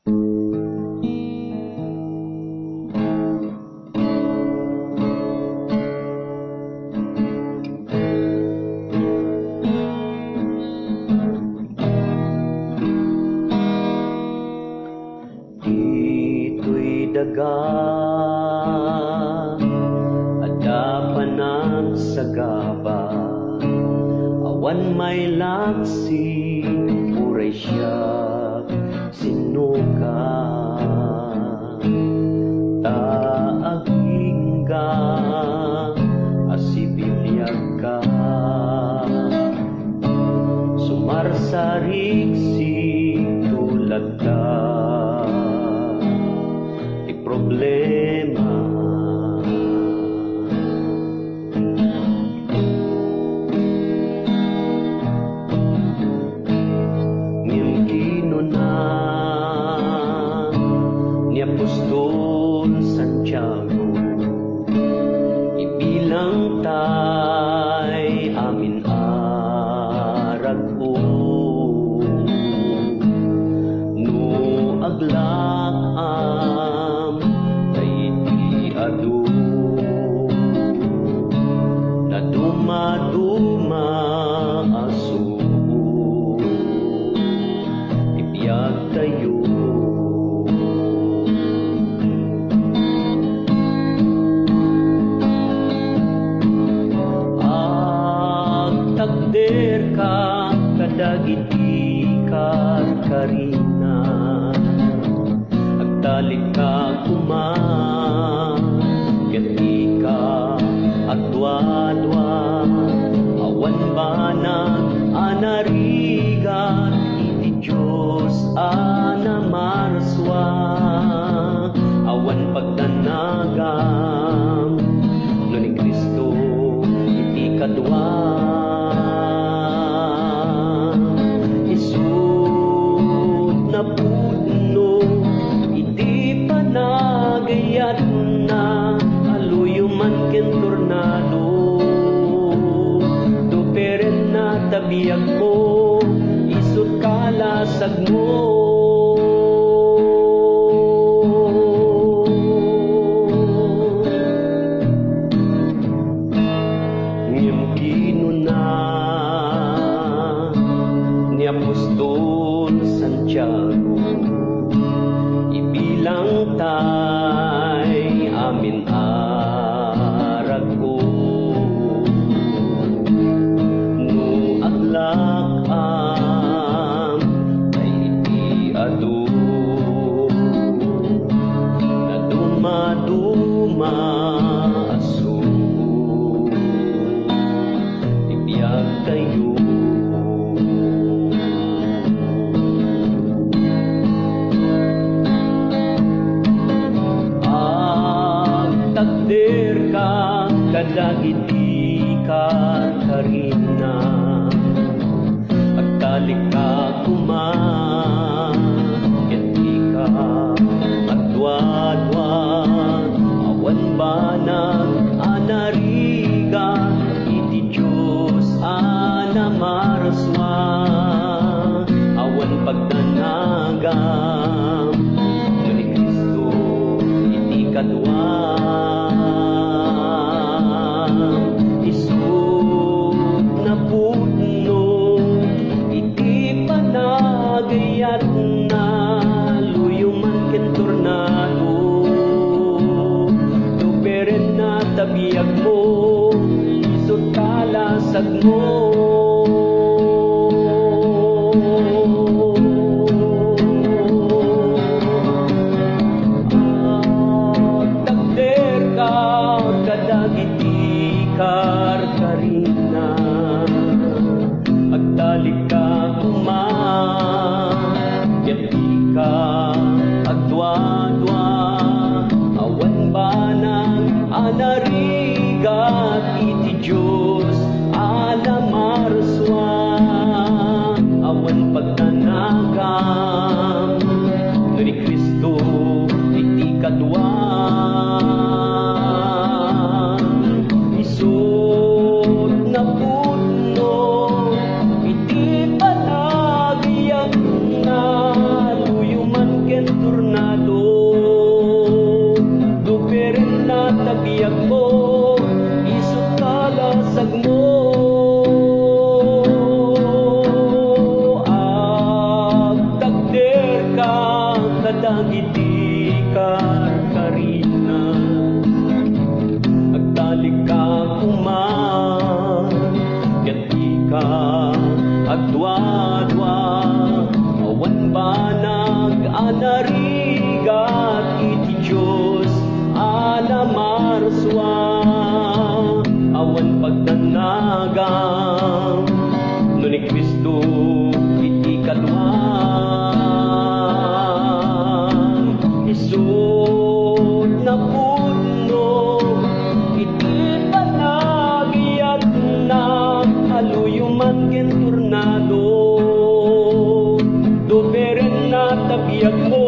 Ito'y daga at dapanag sa gaba, awan may laksi, puray siya sinuka. Taaging ka asibibiyag ka, sumarsarik si tulad ka. Problema ngem ginuna ni Apostol Santiago, ibilang tay amin arag-o no aglak na duma-duma aso ibiyag tayo. Agtagder ka kadagiti karkarina, agtalik ka kuma adwa-adwa, awan banag anarigat iti Diyos anamarswa, awan pagdanagam no ni Kristo iti kadwa. Isud na pudno iti panagayat na aluyuman ken tornado, do peren na tabiyag mo, isut kalasag mo. Ngem ginuna ni Apostol Santiago, ibilang tay amin arag-o no aglak tayti adu na duma-duma aso ibiyag tayo. Agtagder ka kadagiti karkarina, agtalik ka kuma ket di ka adwa-adwa, awan banag anariga iti Diyos anamarswa, awan pagdanagam no ni Kristo iti kadwa. Isud na pudno iti panagayat na luyuman ken tornado, do peren na tabiyag mo, isud kalasag mo. Agtagder ka kadagiti karkarina, agtalik ka kuma ket di ka adwa-adwa, awan banag anarigat iti Diyos alamarswa. dagiti karina. Agtalik ka kuman, yati ka agdwa-dwa, awan ba nag-anarigat iti Diyos alamarswa, awan pagdanagang no ni Kristo iti kalwa. Isod na puno iti panagiyat na aluyuman ken tornado, do peren na tabiyag mo